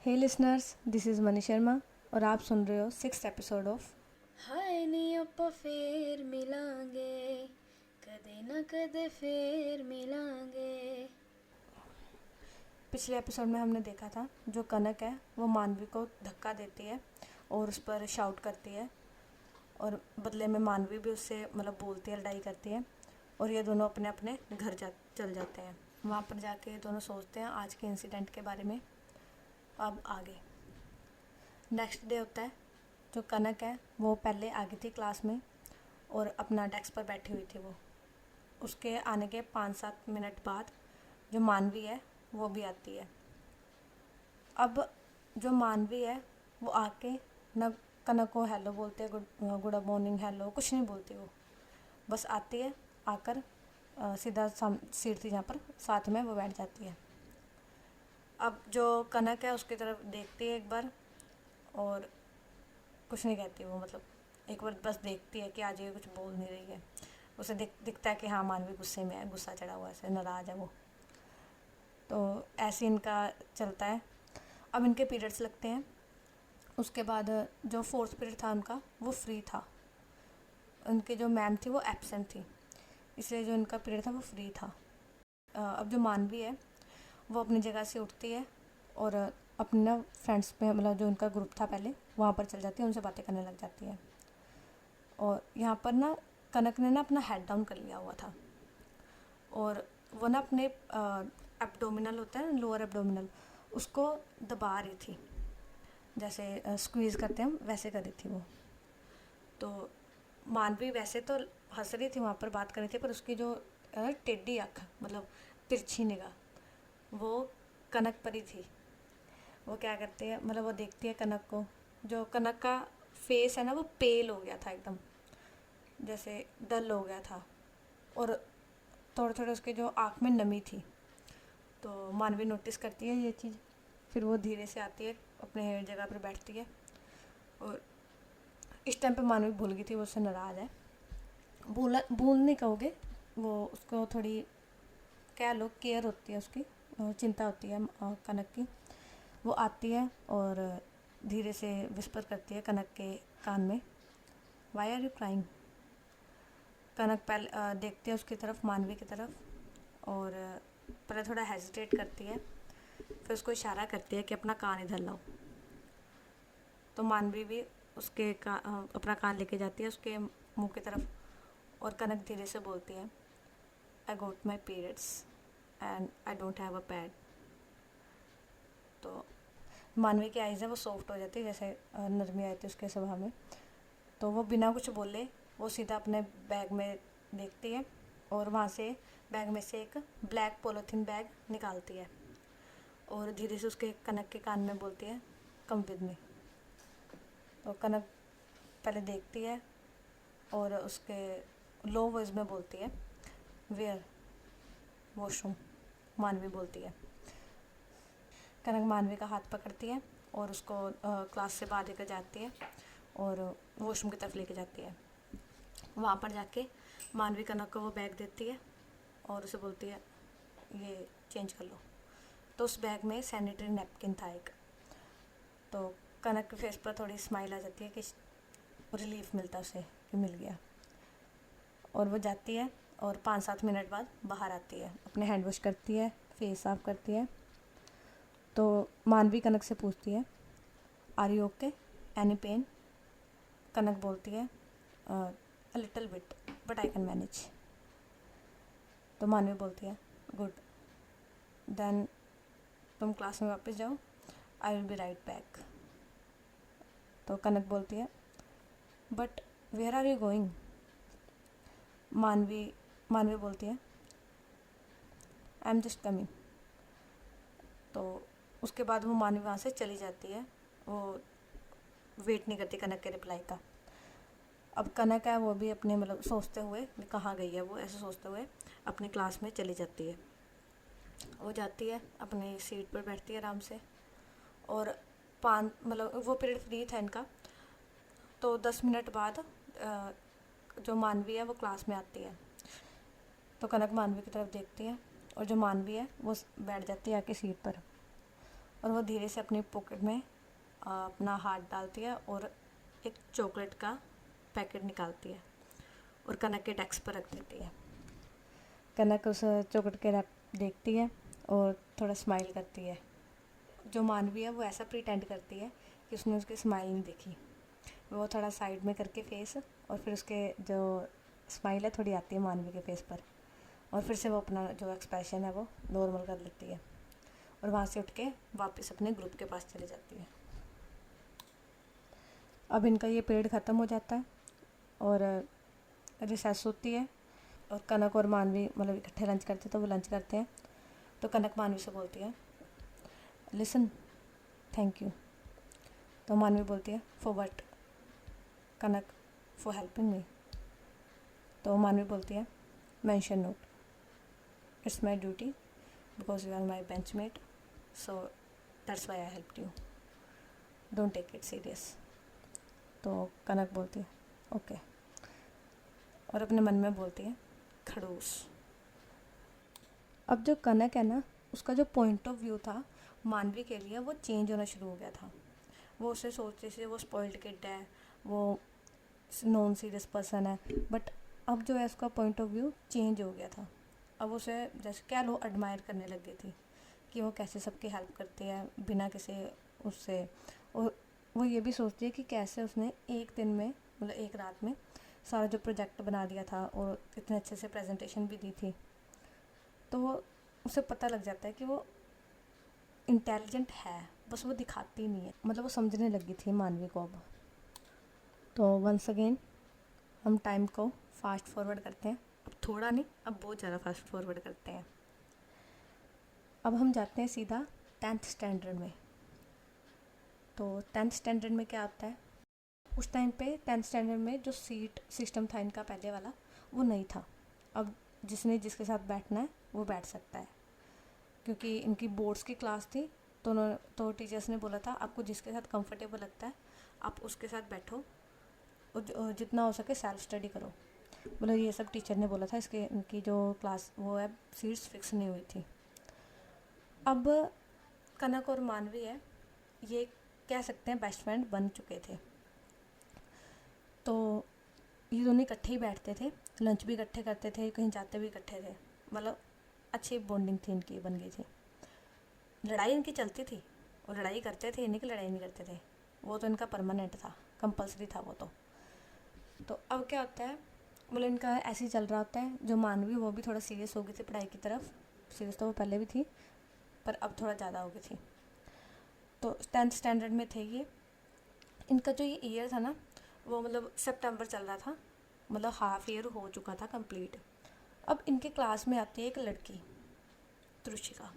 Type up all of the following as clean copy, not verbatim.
Hey listeners, this is Mani Sharma और आप सुन रहे हो 6th एपिसोड ऑफ ਹਾਏ ਨੀ ਆਪਾਂ ਫੇਰ ਮਿਲਾਂਗੇ ਕਦੇ ਨਾ ਕਦੇ ਫੇਰ ਮਿਲਾਂਗੇ। पिछले एपिसोड में हमने देखा था जो कनक है वो मानवी को धक्का देती है और उस पर शाउट करती है और बदले में मानवी भी उससे बोलती है, लड़ाई करती है और ये दोनों अपने अपने घर चल जाते हैं। वहाँ पर जाके ये दोनों सोचते हैं आज के इंसिडेंट के बारे में। अब आगे नेक्स्ट डे होता है। जो कनक है वो पहले आ गई थी क्लास में और अपना डेस्क पर बैठी हुई थी। वो उसके आने के 5-7 मिनट बाद जो मानवी है वो भी आती है। अब जो मानवी है वो आके न कनक को हेलो बोलते हैं, गुड मॉर्निंग, हेलो कुछ नहीं बोलती। वो बस आती है, आकर सीधा सीट थी जहाँ पर साथ में वो बैठ जाती है। अब जो कनक है उसकी तरफ देखती है एक बार और कुछ नहीं कहती। वो एक बार बस देखती है कि आज ये कुछ बोल नहीं रही है। उसे दिखता है कि हाँ मानवी गुस्से में है, गुस्सा चढ़ा हुआ है, नाराज़ है वो। तो ऐसे इनका चलता है। अब इनके पीरियड्स लगते हैं। उसके बाद जो 4th पीरियड था उनका वो फ्री था। उनकी जो मैम थी वो एब्सेंट थी, इसलिए जो इनका पीरियड था वो फ्री था। अब जो मानवी है वो अपनी जगह से उठती है और अपने ना फ्रेंड्स पे जो उनका ग्रुप था पहले वहाँ पर चल जाती है, उनसे बातें करने लग जाती है। और यहाँ पर ना कनक ने ना अपना हेड डाउन कर लिया हुआ था और वो ना अपने एब्डोमिनल होता है ना, लोअर एब्डोमिनल, उसको दबा रही थी, जैसे स्क्वीज़ करते हैं हम वैसे कर रही थी वो। तो मानवी वैसे तो हंस रही थी, वहाँ पर बात कर रही थी, पर उसकी जो टेढ़ी आँख तिरछी निगाह वो कनक पर ही थी। वो क्या करती है, वो देखती है कनक को। जो कनक का फेस है ना वो पेल हो गया था, एकदम जैसे डल हो गया था और थोड़े थोड़े उसके जो आँख में नमी थी। तो मानवी नोटिस करती है ये चीज़। फिर वो धीरे से आती है, अपने जगह पर बैठती है और इस टाइम पे मानवी भूल गई थी वो उससे नाराज़ है। भूल नहीं कहोगे, वो उसको थोड़ी क्या लो केयर होती है उसकी, चिंता होती है कनक की। वो आती है और धीरे से विस्पर करती है कनक के कान में, वाई आर यू क्राइंग। कनक पहले देखती है उसकी तरफ, मानवी की तरफ, और पहले थोड़ा हेजिटेट करती है, फिर उसको इशारा करती है कि अपना कान इधर लाओ। तो मानवी भी अपना कान लेके जाती है उसके मुंह की तरफ और कनक धीरे से बोलती है, I got my periods and I don't have a pad. तो मानवी की आइज़ है वो सॉफ्ट हो जाती है, जैसे नरमी आई थी उसके स्वभाव में। तो वो बिना कुछ बोले वो सीधा अपने बैग में देखती है और वहाँ से बैग में से एक ब्लैक पॉलीथीन बैग निकालती है और धीरे से उसके कनक के कान में बोलती है, कम विद मी। तो कनक पहले देखती है और उसके लो वॉइस में बोलती है, वेयर, वॉशरूम। मानवी बोलती है। कनक मानवी का हाथ पकड़ती है और उसको क्लास से बाहर लेकर जाती है और वॉशरूम की तरफ लेके जाती है। वहाँ पर जाके मानवी कनक को वो बैग देती है और उसे बोलती है, ये चेंज कर लो। तो उस बैग में सैनिटरी नैपकिन था एक। तो कनक के फेस पर थोड़ी स्माइल आ जाती है कि रिलीफ मिलता उसे कि मिल गया। और वो जाती है और 5-7 मिनट बाद बाहर आती है, अपने हैंड वॉश करती है, फेस साफ करती है। तो मानवी कनक से पूछती है, are you okay, any pain. Kanak बोलती है, a little bit but I can manage. तो मानवी बोलती है, गुड, देन तुम क्लास में वापस जाओ, I will be right back. तो कनक बोलती है, but where are you going. Manvi Manvi बोलती है, आई एम जस्ट कमिंग। तो उसके बाद वो मानवी वहाँ से चली जाती है। वो वेट नहीं करती कनक के रिप्लाई का। अब कनक है वो भी अपने सोचते हुए कहाँ गई है, वो ऐसे सोचते हुए अपने क्लास में चली जाती है। वो जाती है अपनी सीट पर बैठती है आराम से और वो पीरियड फ्री था इनका। तो 10 मिनट बाद जो मानवी है वो क्लास में आती है। तो कनक मानवी की तरफ देखती है और जो मानवी है वो बैठ जाती है आके सीट पर और वो धीरे से अपनी पॉकेट में अपना हाथ डालती है और एक चॉकलेट का पैकेट निकालती है और कनक के डेस्क पर रख देती है। कनक उस चॉकलेट के रैप देखती है और थोड़ा स्माइल करती है। जो मानवी है वो ऐसा प्रिटेंड करती है कि उसने उसकी स्माइल नहीं देखी। वो थोड़ा साइड में करके फेस, और फिर उसके जो स्माइल है थोड़ी आती है मानवी के फेस पर, और फिर से वो अपना जो एक्सप्रेशन है वो नॉर्मल कर लेती है और वहाँ से उठ के वापस अपने ग्रुप के पास चली जाती है। अब इनका ये पीरियड ख़त्म हो जाता है और रिसेस होती है और कनक और मानवी मतलब इकट्ठे लंच करते हैं, तो वो लंच करते हैं। तो कनक मानवी से बोलती है, लिसन, थैंक यू। तो मानवी बोलती है, for what? Kanak, for helping me. तो मानवी बोलती है, mention not, it's my duty because you are my benchmate, so that's why I helped you, don't take it serious. तो कनक बोलती है, ओके, और अपने मन में बोलती है, खड़ूस। अब जो कनक है ना, उसका जो पॉइंट ऑफ व्यू था मानवी के लिए वो चेंज होना शुरू हो गया था। वो उसे सोचते से वो स्पॉइल्ड किड है, वो नॉन सीरियस पर्सन है, बट अब जो है उसका पॉइंट ऑफ व्यू चेंज हो गया था। अब उसे जैसे क्या लोग एडमायर करने लग गए थे कि वो कैसे सबकी हेल्प करती है बिना किसी उससे, और वो ये भी सोचती है कि कैसे उसने एक दिन में मतलब एक रात में सारा जो प्रोजेक्ट बना दिया था और इतने अच्छे से प्रेजेंटेशन भी दी थी। तो वो उसे पता लग जाता है कि वो इंटेलिजेंट है, बस वो दिखाती नहीं है। मतलब वो समझने लगी थी मानवी को अब। तो वंस अगेन हम टाइम को फास्ट फॉरवर्ड करते हैं। अब थोड़ा नहीं, अब बहुत ज़्यादा फास्ट फॉरवर्ड करते हैं। अब हम जाते हैं सीधा 10th स्टैंडर्ड में। तो 10th स्टैंडर्ड में क्या आता है, उस टाइम पे 10th स्टैंडर्ड में जो सीट सिस्टम था इनका पहले वाला वो नहीं था। अब जिसने जिसके साथ बैठना है वो बैठ सकता है, क्योंकि इनकी बोर्ड्स की क्लास थी। तो टीचर्स ने बोला था आपको जिसके साथ कंफर्टेबल लगता है आप उसके साथ बैठो और जितना हो सके सेल्फ स्टडी करो। मतलब ये सब टीचर ने बोला था। इसके इनकी जो क्लास वो है सीट्स फिक्स नहीं हुई थी। अब कनक और मानवी है, ये कह सकते हैं बेस्ट फ्रेंड बन चुके थे। तो ये दोनों इकट्ठे ही बैठते थे, लंच भी इकट्ठे करते थे, कहीं जाते भी इकट्ठे थे। मतलब अच्छी बॉन्डिंग थी इनकी, बन गई थी। लड़ाई इनकी चलती थी और लड़ाई करते थे, इन्हीं की लड़ाई नहीं करते थे। वो तो इनका परमानेंट था, कंपलसरी था वो तो अब क्या होता है, मतलब इनका ऐसे ही चल रहा होता है। जो मानवी वो भी थोड़ा सीरियस हो गई थी पढ़ाई की तरफ। सीरियस तो वो पहले भी थी पर अब थोड़ा ज़्यादा हो गई थी। तो 10th स्टैंडर्ड में थे ये। इनका जो ये ईयर था ना वो मतलब सितंबर चल रहा था, मतलब हाफ ईयर हो चुका था कंप्लीट। अब इनके क्लास में आती है एक लड़की, त्रुशिका,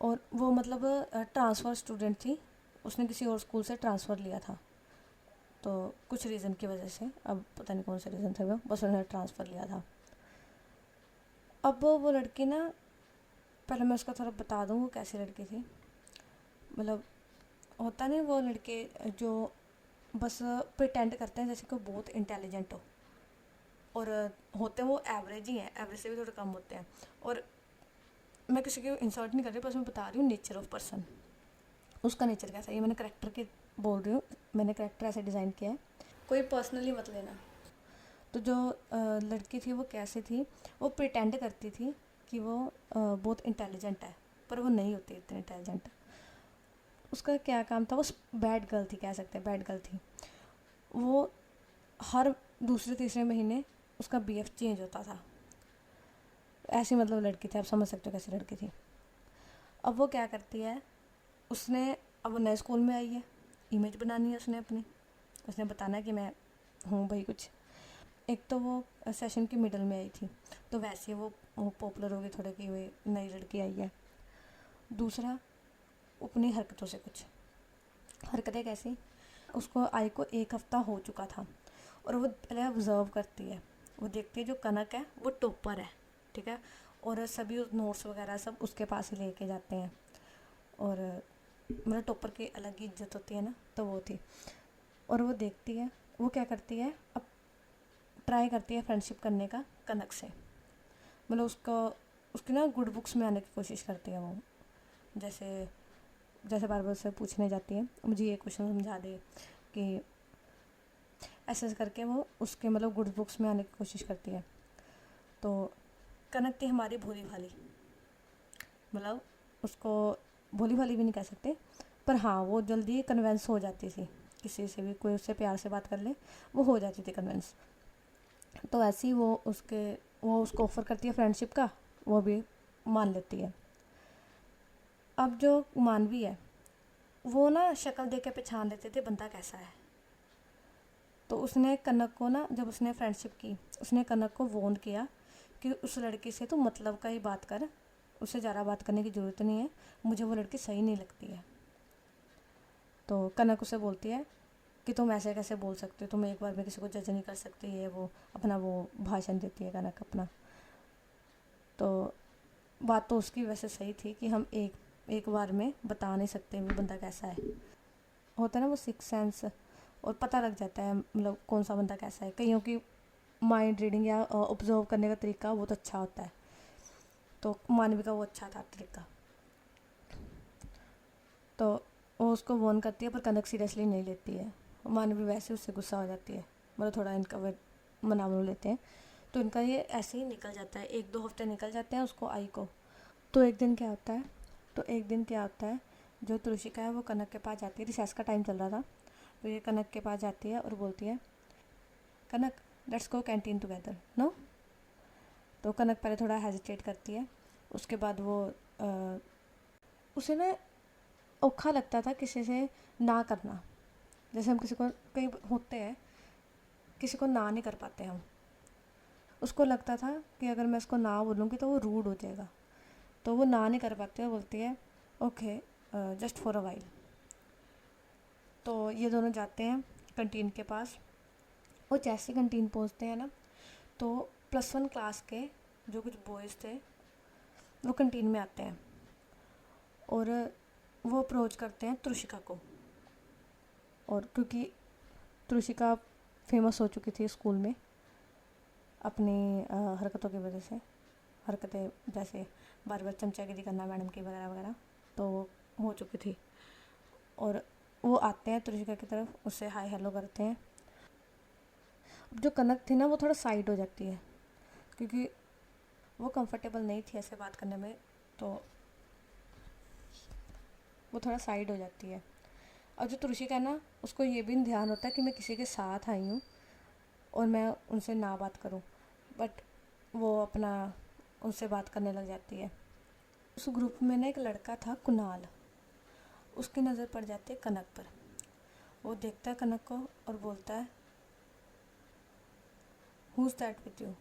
और वो मतलब ट्रांसफ़र स्टूडेंट थी। उसने किसी और स्कूल से ट्रांसफ़र लिया था, तो कुछ रीज़न की वजह से, अब पता नहीं कौन सा रीज़न था वो, बस उन्होंने ट्रांसफ़र लिया था। अब वो लड़की ना, पहले मैं उसका थोड़ा बता दूँ वो कैसी लड़की थी। मतलब होता नहीं वो लड़के जो बस प्रिटेंड करते हैं जैसे कि बहुत इंटेलिजेंट हो, और होते हैं वो एवरेज ही हैं, एवरेज से भी थोड़े कम होते हैं। और मैं किसी को इंसर्ट नहीं कर रही, बस मैं बता रही हूँ नेचर ऑफ पर्सन, उसका नेचर कैसा है। ये मैंने करेक्टर के बोल रही हूँ, मैंने करेक्टर ऐसे डिज़ाइन किया है, कोई पर्सनली मत लेना। तो जो लड़की थी वो कैसे थी, वो प्रिटेंड करती थी कि वो बहुत इंटेलिजेंट है, पर वो नहीं होती इतनी इंटेलिजेंट। उसका क्या काम था, वो बैड गर्ल थी, कह सकते हैं बैड गर्ल थी। वो हर दूसरे तीसरे महीने उसका बीएफ चेंज होता था। ऐसी मतलब लड़की थी, आप समझ सकते हो कैसी लड़की थी। अब वो क्या करती है, उसने अब वो नए स्कूल में आई है, इमेज बनानी है उसने अपनी, उसने बताना है कि मैं हूँ भाई कुछ। एक तो वो सेशन की मिडल में आई थी, तो वैसे वो पॉपुलर हो गई थोड़े कि वो नई लड़की आई है। दूसरा, अपनी हरकतों से, कुछ हरकतें कैसी, उसको आई को 1 हफ्ता हो चुका था और वो पहले ऑब्ज़र्व करती है। वो देखती है जो कनक है वो टॉपर है, ठीक है, और सभी नोट्स वगैरह सब उसके पास ही लेके जाते हैं। और मतलब टॉपर की अलग ही इज्जत होती है ना, तो वो थी। और वो देखती है, वो क्या करती है, अब ट्राई करती है फ्रेंडशिप करने का कनक से। मतलब उसको उसकी ना गुड बुक्स में आने की कोशिश करती है वो। जैसे जैसे बार बार उससे पूछने जाती है मुझे ये क्वेश्चन समझा दे, कि ऐसे ऐसे करके वो उसके मतलब गुड बुक्स में आने की कोशिश करती है। तो कनक थी हमारी भोली भाली, मतलब उसको भोली भाली भी नहीं कह सकते, पर हाँ वो जल्दी कन्वेंस हो जाती थी, किसी से भी कोई उससे प्यार से बात कर ले वो हो जाती थी कन्वेंस। तो ऐसे ही वो उसको ऑफ़र करती है फ्रेंडशिप का, वो भी मान लेती है। अब जो मानवी है वो ना शक्ल देख के पहचान लेते थे बंदा कैसा है। तो उसने कनक को ना, जब उसने फ्रेंडशिप की, उसने कनक को वॉर्न किया कि उस लड़की से तो मतलब का ही बात कर, उससे ज़्यादा बात करने की ज़रूरत नहीं है, मुझे वो लड़की सही नहीं लगती है। तो कनक उसे बोलती है कि तुम ऐसे कैसे बोल सकते हो, तुम एक बार में किसी को जज नहीं कर सकती है, वो अपना वो भाषण देती है कनक अपना। तो बात तो उसकी वैसे सही थी कि हम एक बार में बता नहीं सकते वो बंदा कैसा है। होता है ना वो सिक्स सेंस, और पता लग जाता है मतलब कौन सा बंदा कैसा है। कईयों की माइंड रीडिंग या ऑब्जर्व करने का तरीका बहुत अच्छा होता है, तो मानवी का वो अच्छा था तरीका। तो वो उसको वॉर्न करती है पर कनक सीरियसली नहीं लेती है। मानवी वैसे उससे गुस्सा हो जाती है, मतलब थोड़ा इनका वे मना लेते हैं। तो इनका ये ऐसे ही निकल जाता है, 1-2 हफ्ते निकल जाते हैं उसको आई को। तो एक दिन क्या होता है, जो तुलसिका है वो कनक के पास जाती है, रिसेस का टाइम चल रहा था। तो ये कनक के पास जाती है और बोलती है, Kanak let's go canteen together no. तो कनक पहले थोड़ा हेजिटेट करती है, उसके बाद वो उसे ना औखा लगता था किसी से ना करना। जैसे हम किसी को, कई होते हैं किसी को ना नहीं कर पाते हम, उसको लगता था कि अगर मैं इसको ना बोलूँगी तो वो रूड हो जाएगा, तो वो ना नहीं कर पाते, बोलती है okay just for a while. तो ये दोनों जाते हैं कंटीन के पास। वो जैसे कंटीन पहुंचते हैं ना, तो +1 क्लास के जो कुछ बॉयज़ थे वो कंटीन में आते हैं और वो अप्रोच करते हैं त्रुषिका को। और क्योंकि त्रुषिका फेमस हो चुकी थी स्कूल में अपनी हरकतों की वजह से, हरकतें जैसे बार बार चमचागिरी करना मैडम की वगैरह वगैरह, तो वो हो चुकी थी। और वो आते हैं त्रुषिका की तरफ, उससे हाय हेलो करते हैं। अब जो कनक थी ना वो थोड़ा साइड हो जाती है, क्योंकि वो कंफर्टेबल नहीं थी ऐसे बात करने में, तो वो थोड़ा साइड हो जाती है। और जो त्रुषिका है ना, उसको ये भी ध्यान होता है कि मैं किसी के साथ आई हूँ और मैं उनसे ना बात करूँ, बट वो अपना उनसे बात करने लग जाती है। उस ग्रुप में ना एक लड़का था कुणाल, उसकी नज़र पड़ जाती है कनक पर। वो देखता है कनक को और बोलता है who is that with you.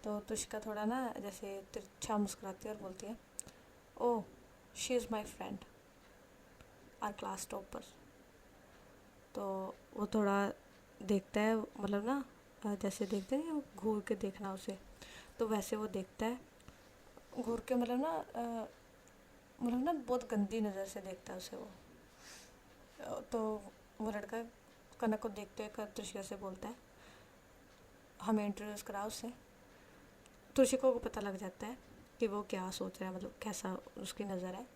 तो तुष्का थोड़ा ना जैसे तिरछा मुस्कुराती है और बोलती है oh she is my friend or class topper. तो वो थोड़ा देखता है, मतलब ना जैसे देखते हैं घूर के देखना उसे, तो वैसे वो देखता है घूर के, मतलब ना बहुत गंदी नज़र से देखता है उसे वो। तो वो लड़का कनक को देखते हुए तुषिका से बोलता है हमें इंट्रोड्यूस करा उससे। तुषिका को पता लग जाता है कि वो क्या सोच रहा है, मतलब कैसा उसकी नज़र है।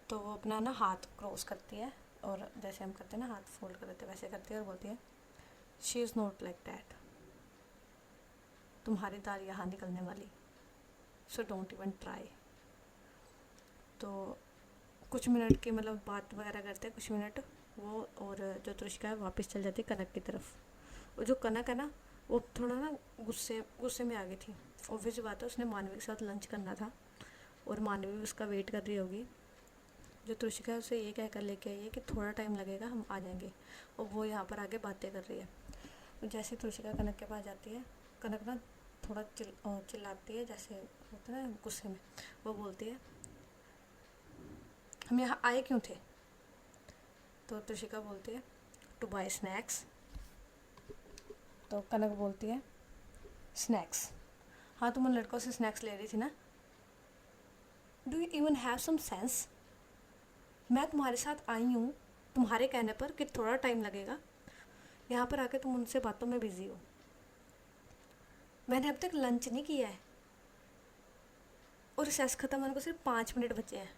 तो वो अपना ना हाथ क्रॉस करती है और जैसे हम करते हैं ना हाथ फोल्ड कर देते वैसे करती है और बोलती है she is not like that, तुम्हारी दाल यहाँ निकलने वाली, सो डोंट इवन ट्राई। तो कुछ मिनट की मतलब बात वगैरह करते हैं कुछ मिनट वो, और जो तुषिका है वापस चल जाती है कनक की तरफ। और जो कनक है ना वो थोड़ा ना गुस्से में आ गई थी। ऑब्वियस बात है उसने मानवी के साथ लंच करना था और मानवी भी उसका वेट कर रही होगी। जो तुषिका है उसे ये कहकर लेके आई है कि थोड़ा टाइम लगेगा हम आ जाएंगे, और वो यहाँ पर आगे बातें कर रही है। तो जैसे तुषिका कनक के पास जाती है, कनक ना थोड़ा चिल्लाती है, जैसे होता है ना गुस्से में। वो बोलती है हम यहाँ आए क्यों थे। तो तुषिका बोलती है टू बाय स्नैक्स। तो कनक बोलती है स्नैक्स, हाँ तुम उन लड़कों से स्नैक्स ले रही थी ना, do you even have some sense. मैं तुम्हारे साथ आई हूँ तुम्हारे कहने पर कि थोड़ा टाइम लगेगा, यहाँ पर आके तुम उनसे बातों में बिजी हो। मैंने अब तक लंच नहीं किया है और रिसेस ख़त्म होने को सिर्फ 5 मिनट बचे हैं।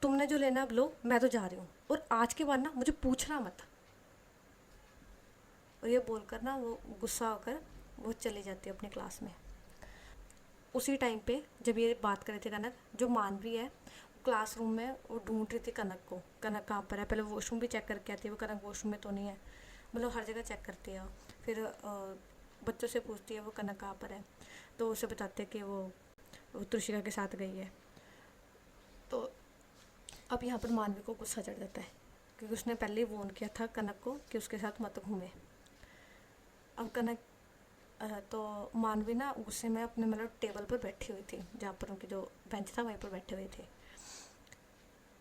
तुमने जो लेना अब लो, मैं तो जा रही हूँ, और आज के बाद ना मुझे पूछना मत। और ये बोलकर ना वो गुस्सा होकर वो चली जाती है अपनी क्लास में। उसी टाइम पे जब ये बात कर रहे थे कनक, जो मानवी है क्लासरूम में वो ढूंढ रही थी कनक को, कनक कहाँ पर है। पहले वॉशरूम भी चेक करके आती है, वो कनक वॉशरूम में तो नहीं है, मतलब हर जगह चेक करती है। फिर बच्चों से पूछती है वो कनक कहाँ पर है, तो उसे बताते हैं कि वो त्रिशिका के साथ गई है। तो अब यहाँ पर मानवी को गुस्सा चढ़ जाता है, क्योंकि उसने पहले ही वॉर्न किया था कनक को कि उसके साथ मत घूमे। अब कनक तो मानवी ना गुस्से में अपने मतलब टेबल पर बैठी हुई थी, जहाँ पर उनकी जो बेंच था वहीं पर बैठे हुए थे।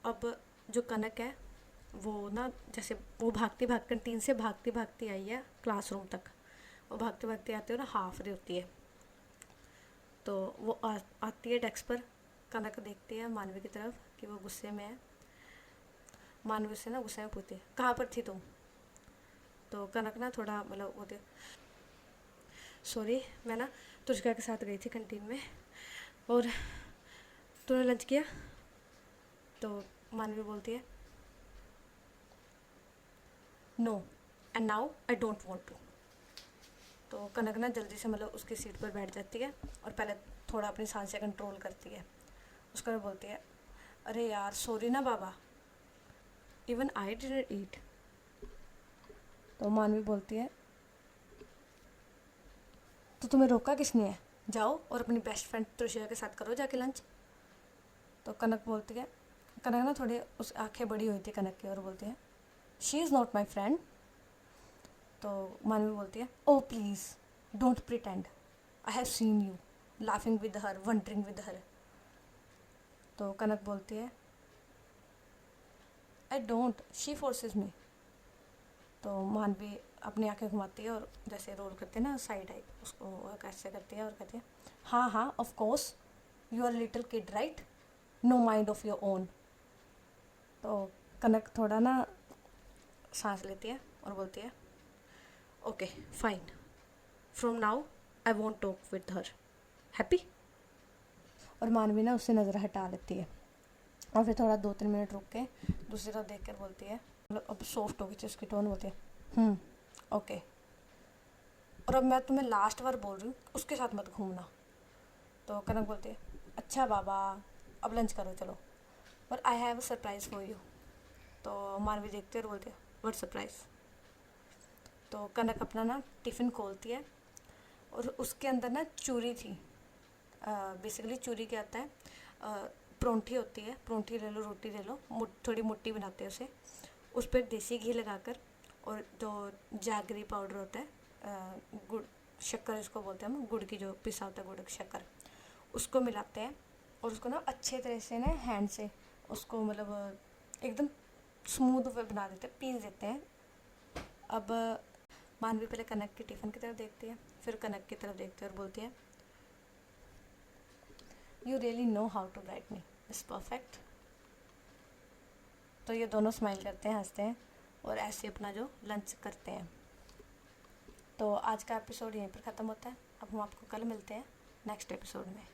अब जो कनक है वो ना जैसे वो भागती भाग कैंटीन से भागती भागती आई है क्लासरूम तक। वो भागते भागते आते हो ना हाफ रही होती है, तो वो आती है डेस्क पर। कनक देखती है मानवी की तरफ कि वो गुस्से में है। मानवी से ना गुस्से में पूछती है कहाँ पर थी तुम। तो कनक ना थोड़ा मतलब होती है, सॉरी मैं ना तुषका के साथ गई थी कैंटीन में, और तूने लंच किया। तो मानवी बोलती है no and now I don't want to. तो कनक ना जल्दी से मतलब उसकी सीट पर बैठ जाती है और पहले थोड़ा अपनी सांसें कंट्रोल करती है। उसके बाद बोलती है अरे यार सॉरी ना बाबा, इवन आई डिडंट ईट। तो मानवी बोलती है तो तुम्हें रोका किसने है, जाओ और अपनी बेस्ट फ्रेंड त्रिशिका के साथ करो जाके लंच। तो कनक बोलती है, कनक ना थोड़ी उस आंखें बड़ी हुई थी कनक की, और बोलती है she is not my friend. तो मानवी बोलती है ओ please don't pretend, I have seen you laughing with her, wondering with her. तो कनक बोलती है आई डोंट, शी फोर्सेस मी। तो मानवी अपनी आंखें घुमाती है और जैसे रोल करते हैं ना साइड आई, उसको कैसे करती है और कहती है हाँ हाँ of course you are little kid right, no mind of your own. तो कनक थोड़ा ना सांस लेती है और बोलती है okay fine, from now I want talk with her, happy. और मानवी ना उससे नज़र हटा लेती है और फिर थोड़ा 2-3 मिनट रुक के दूसरी तरफ देख कर बोलती है, मतलब अब सॉफ्ट हो गई थी उसकी टोन, बोलती है ओके, और अब मैं तुम्हें लास्ट बार बोल रही हूँ उसके साथ मत घूमना। तो कनक बोलती है अच्छा बाबा अब लंच करो चलो, पर I have a surprise for you. तो मानवी देखती है और बोलती है व्हाट सरप्राइज़। तो कनक अपना ना टिफ़िन खोलती है और उसके अंदर ना चूरी थी। बेसिकली चूरी क्या होता है, परोंठी होती है, परोंठी ले लो, रोटी ले लो, थोड़ी मोटी बनाते हैं उसे, उस पर देसी घी लगाकर और जो जैगरी पाउडर होता है, गुड़ शक्कर इसको बोलते हैं हम, गुड़ की जो पिसा होता है गुड़ शक्कर, उसको मिलाते हैं और उसको ना अच्छे तरह से ना हैंड से उसको मतलब एकदम स्मूथ वे बना देते हैं, पीस देते हैं। अब मानवी पहले कनक की टिफ़िन की तरफ देखती है, फिर कनक की तरफ देखती है और बोलती है you really know how to write me, it's perfect. तो ये दोनों स्माइल करते हैं, हंसते हैं और ऐसे अपना जो लंच करते हैं। तो आज का एपिसोड यहीं पर ख़त्म होता है। अब हम आपको कल मिलते हैं नेक्स्ट एपिसोड में।